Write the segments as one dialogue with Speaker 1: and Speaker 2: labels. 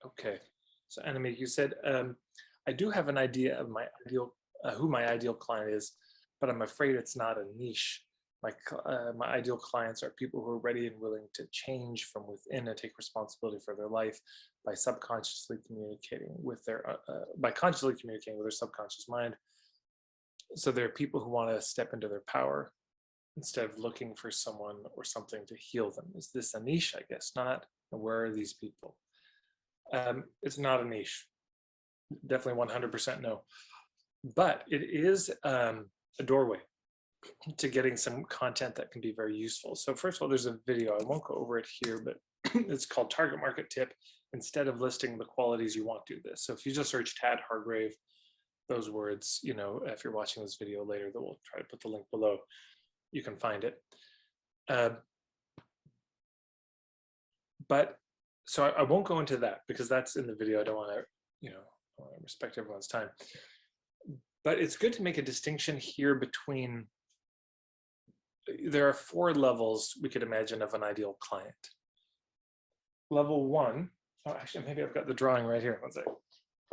Speaker 1: Okay. So Enemy, you said, I do have an idea of my ideal, who my ideal client is, but I'm afraid it's not a niche. My ideal clients are people who are ready and willing to change from within and take responsibility for their life by subconsciously communicating with by consciously communicating with their subconscious mind. So there are people who want to step into their power instead of looking for someone or something to heal them. Is this a niche? I guess not. And where are these people? It's not a niche. Definitely 100% no. But it is a doorway to getting some content that can be very useful. So first of all, there's a video. I won't go over it here, but it's called Target Market Tip. Instead of listing the qualities, you want to do this. So if you just search Tad Hargrave, those words, if you're watching this video later, that we'll try to put the link below, you can find it. But so I won't go into that because that's in the video. I don't want to, I want to respect everyone's time. But it's good to make a distinction here between, there are 4 levels we could imagine of an ideal client. Level 1, actually, maybe I've got the drawing right here. One second.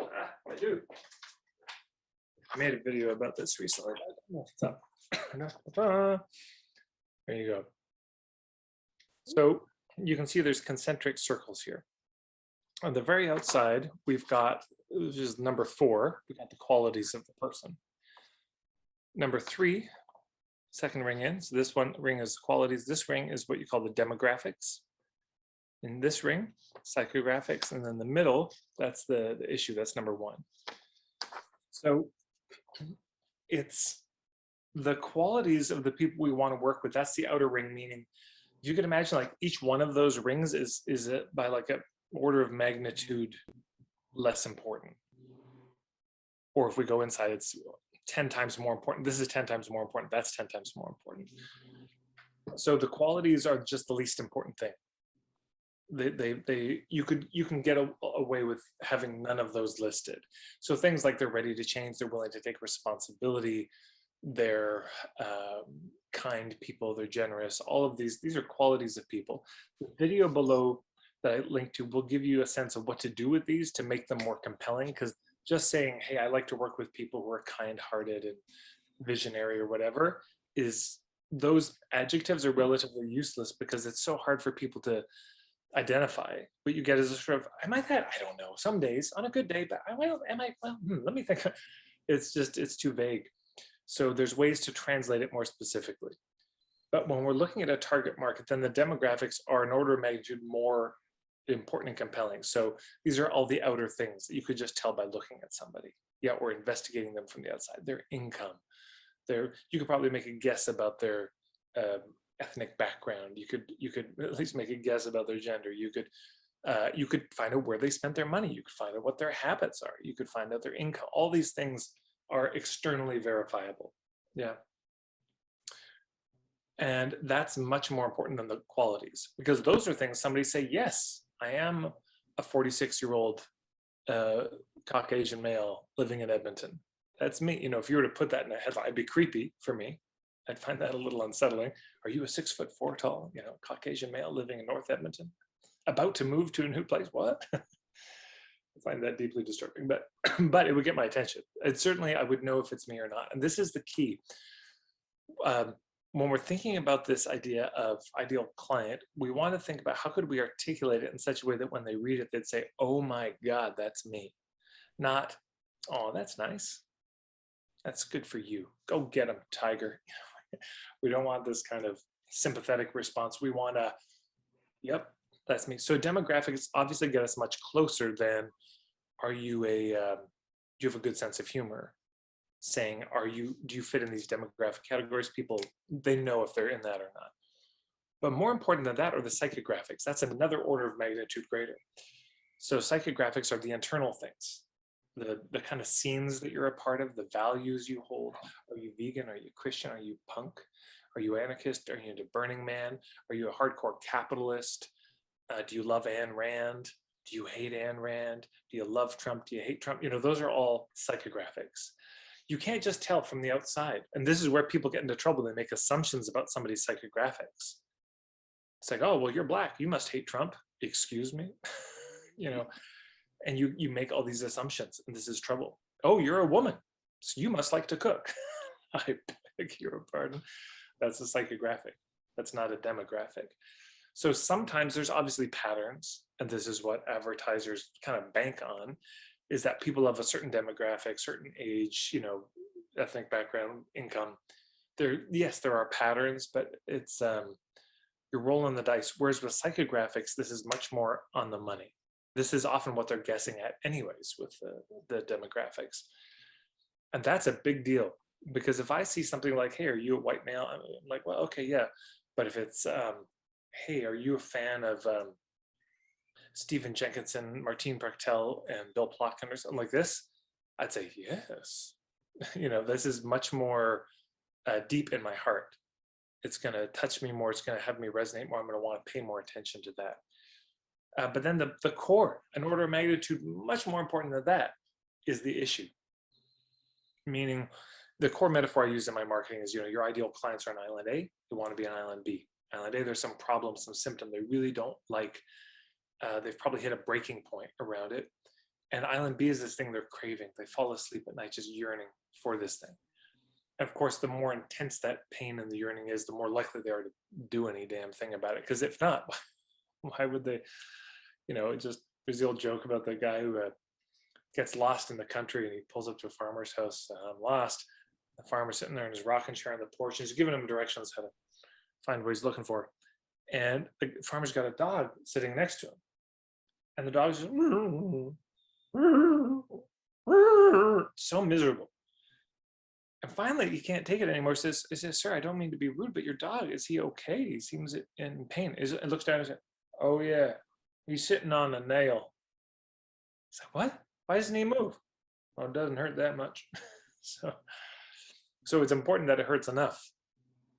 Speaker 1: I do. I made a video about this recently. I don't know if it's up. There you go. So you can see there's concentric circles here. On the very outside, we've got, which is number 4, we got the qualities of the person. Number 3, second ring in, so this one ring is qualities. This ring is what you call the demographics. In this ring, psychographics, and then the middle, that's the issue, that's number 1. So it's the qualities of the people we want to work with, that's the outer ring, meaning you can imagine like each one of those rings is by like a order of magnitude less important. Or if we go inside, it's 10 times more important. This is 10 times more important. That's 10 times more important. So the qualities are just the least important thing. You can get away with having none of those listed. So things like they're ready to change, they're willing to take responsibility, they're kind people, they're generous. All of these are qualities of people. The video below that I linked to will give you a sense of what to do with these to make them more compelling, because just saying, hey, I like to work with people who are kind-hearted and visionary or whatever, is those adjectives are relatively useless because it's so hard for people to identify. What you get is a sort of, am I that? I don't know. Some days, on a good day, but let me think. It's too vague. So there's ways to translate it more specifically. But when we're looking at a target market, then the demographics are an order of magnitude more important and compelling. So these are all the outer things that you could just tell by looking at somebody, or investigating them from the outside. Their income, you could probably make a guess about their ethnic background. You could at least make a guess about their gender. You could find out where they spent their money. You could find out what their habits are. You could find out their income. All these things are externally verifiable. And that's much more important than the qualities, because those are things somebody say, yes, I am a 46-year-old Caucasian male living in Edmonton. That's me. If you were to put that in a headline, it'd be creepy for me. I'd find that a little unsettling. Are you a 6'4" tall, Caucasian male living in North Edmonton, about to move to a new place? What? I find that deeply disturbing, but it would get my attention. And certainly I would know if it's me or not. And this is the key. When we're thinking about this idea of ideal client, we want to think about how could we articulate it in such a way that when they read it, they'd say, oh my God, that's me. Not, oh, that's nice. That's good for you. Go get him, tiger. We don't want this kind of sympathetic response. We want to, yep, that's me. So demographics obviously get us much closer than, do you have a good sense of humor? Saying, do you fit in these demographic categories? People, they know if they're in that or not. But more important than that are the psychographics. That's another order of magnitude greater. So psychographics are the internal things, the kind of scenes that you're a part of, the values you hold. Are you vegan? Are you Christian? Are you punk? Are you anarchist? Are you into Burning Man? Are you a hardcore capitalist? Do you love Ayn Rand? Do you hate Ayn Rand? Do you love Trump? Do you hate Trump? Those are all psychographics. You can't just tell from the outside. And this is where people get into trouble. They make assumptions about somebody's psychographics. It's like, oh, well, you're black. You must hate Trump. Excuse me. And you make all these assumptions, and this is trouble. Oh, you're a woman, so you must like to cook. I beg your pardon. That's a psychographic. That's not a demographic. So sometimes there's obviously patterns, and this is what advertisers kind of bank on, is that people of a certain demographic, certain age, ethnic background, income. Yes, there are patterns, but it's you're rolling the dice. Whereas with psychographics, this is much more on the money. This is often what they're guessing at anyways with the demographics. And that's a big deal, because if I see something like, hey, are you a white male? I'm like, well, okay, yeah. But if it's, hey, are you a fan of Stephen Jenkinson, Martine Brechtel, and Bill Plotkin or something like this? I'd say, yes. This is much more deep in my heart. It's going to touch me more. It's going to have me resonate more. I'm going to want to pay more attention to that. But then the core, an order of magnitude much more important than that, is the issue. Meaning, the core metaphor I use in my marketing is, your ideal clients are on island A, they want to be on island B. Island A, there's some problem, some symptom they really don't like. They've probably hit a breaking point around it. And island B is this thing they're craving. They fall asleep at night just yearning for this thing. And of course, the more intense that pain and the yearning is, the more likely they are to do any damn thing about it. Because if not, why would they? There's the old joke about the guy who gets lost in the country, and he pulls up to a farmer's house. I'm lost. The farmer's sitting there in his rocking chair on the porch, and he's giving him directions how to find what he's looking for. And the farmer's got a dog sitting next to him, and the dog's just so miserable. And finally, he can't take it anymore. He says, "Sir, I don't mean to be rude, but your dog, is he okay? He seems in pain." It looks down and says, "Oh yeah, he's sitting on a nail." He's like, "What? Why doesn't he move?" "Well, it doesn't hurt that much." So it's important that it hurts enough.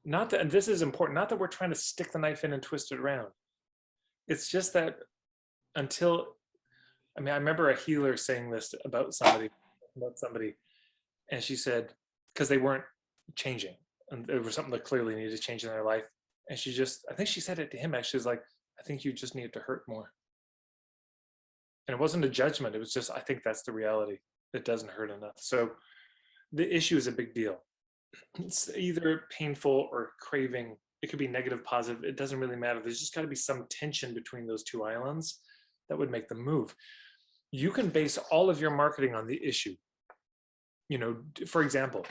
Speaker 1: Not that, and this is important, not that we're trying to stick the knife in and twist it around. It's just that I remember a healer saying this about somebody, and she said, because they weren't changing, and there was something that clearly needed to change in their life. And I think she said it to him, actually, is like, "I think you just need to hurt more." And it wasn't a judgment. It was just, I think that's the reality. It doesn't hurt enough. So the issue is a big deal. It's either painful or craving. It could be negative, positive. It doesn't really matter. There's just got to be some tension between those two islands that would make them move. You can base all of your marketing on the issue. For example,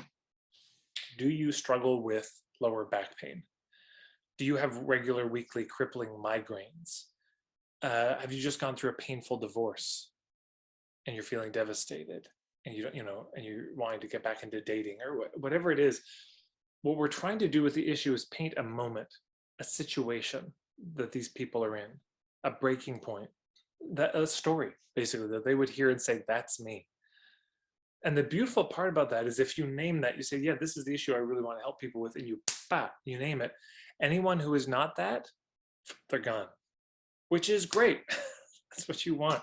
Speaker 1: do you struggle with lower back pain? Do you have regular weekly crippling migraines? Have you just gone through a painful divorce and you're feeling devastated, and and you're wanting to get back into dating, or whatever it is? What we're trying to do with the issue is paint a moment, a situation that these people are in, a breaking point, a story, basically, that they would hear and say, "That's me." And the beautiful part about that is, if you name that, you say, "Yeah, this is the issue I really want to help people with," and you name it. Anyone who is not that, they're gone, which is great. That's what you want.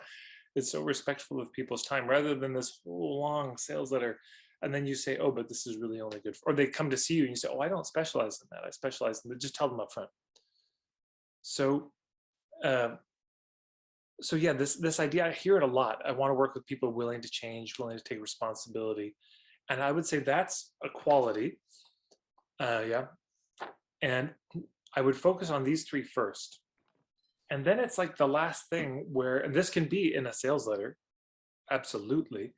Speaker 1: It's so respectful of people's time, rather than this whole long sales letter. And then you say, "Oh, but this is really only good or they come to see you and you say, "Oh, I don't specialize in that. I specialize in that." Just tell them up front. So yeah, this idea, I hear it a lot. I want to work with people willing to change, willing to take responsibility. And I would say that's a quality. Yeah. And I would focus on these three first. And then it's like the last thing where, and this can be in a sales letter, absolutely,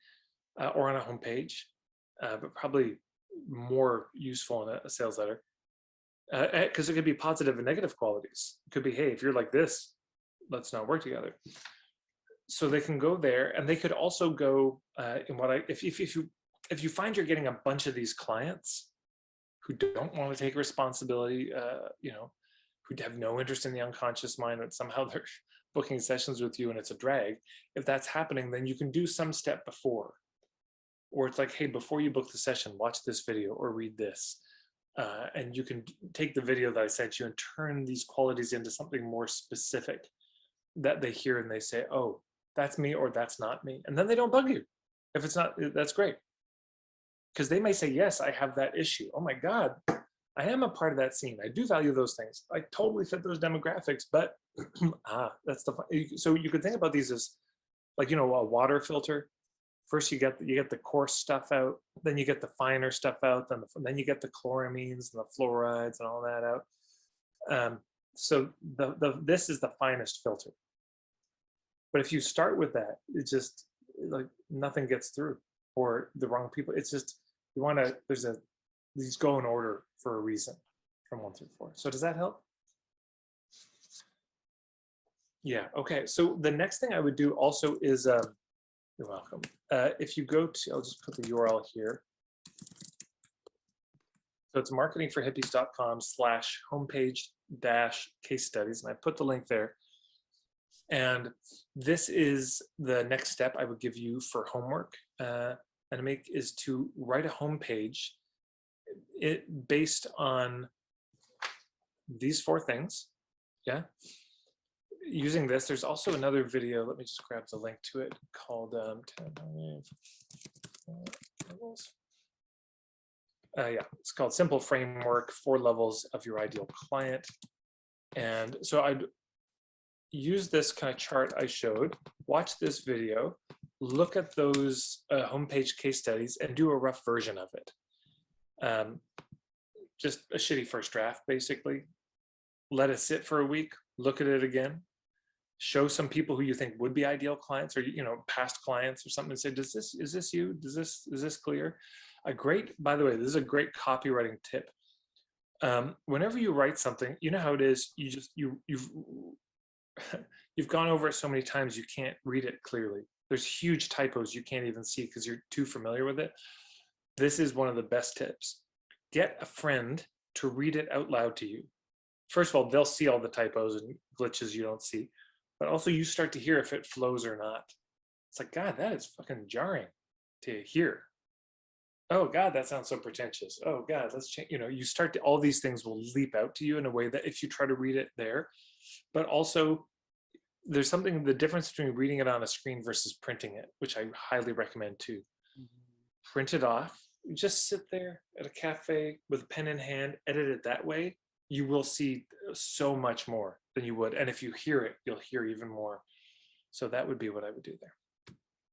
Speaker 1: or on a homepage, but probably more useful in a sales letter, because it could be positive and negative qualities. It could be, "Hey, if you're like this, let's not work together." So they can go there, and they could also go in if you find you're getting a bunch of these clients who don't want to take responsibility, who have no interest in the unconscious mind, and somehow they're booking sessions with you and it's a drag. If that's happening, then you can do some step before, or it's like, "Hey, before you book the session, watch this video or read this." And you can take the video that I sent you and turn these qualities into something more specific that they hear and they say, "Oh, that's me," or "That's not me." And then they don't bug you. If it's not, that's great. Because they may say, "Yes, I have that issue. Oh my God, I am a part of that scene. I do value those things. I totally fit those demographics," but that's so you could think about these as like, you know, a water filter. First you get the coarse stuff out, then you get the finer stuff out, then you get the chloramines and the fluorides and all that out. So this is the finest filter. But if you start with that, it just like nothing gets through, or the wrong people. It's just, you want to, these go in order for a reason from 1 through 4. So does that help? Yeah, okay. So the next thing I would do also is, you're welcome. If you go to, I'll just put the URL here. So it's marketingforhippies.com/homepage-case studies. And I put the link there. And this is the next step I would give you for homework, is to write a homepage based on these 4 things. Yeah. Using this, there's also another video. Let me just grab the link to it, called it's called Simple Framework, 4 Levels of Your Ideal Client. And so I'd use this kind of chart I showed, watch this video, look at those homepage case studies and do a rough version of it. Just a shitty first draft, basically. Let it sit for a week, look at it again, show some people who you think would be ideal clients, or, you know, past clients or something, and say, is this you? Is this clear? By the way, this is a great copywriting tip. Whenever you write something, you know how it is, you've gone over it so many times you can't read it clearly. There's huge typos you can't even see because you're too familiar with it. This is one of the best tips. Get a friend to read it out loud to you. First of all, they'll see all the typos and glitches you don't see, but also you start to hear if it flows or not. It's like, God, that is fucking jarring to hear. Oh God, that sounds so pretentious. Oh God, let's change. You know, you start to, all these things will leap out to you in a way that if you try to read it there, but also there's something, the difference between reading it on a screen versus printing it, which I highly recommend too. Print it off, just sit there at a cafe with a pen in hand, edit it that way. You will see so much more than you would. And if you hear it, you'll hear even more. So that would be what I would do there.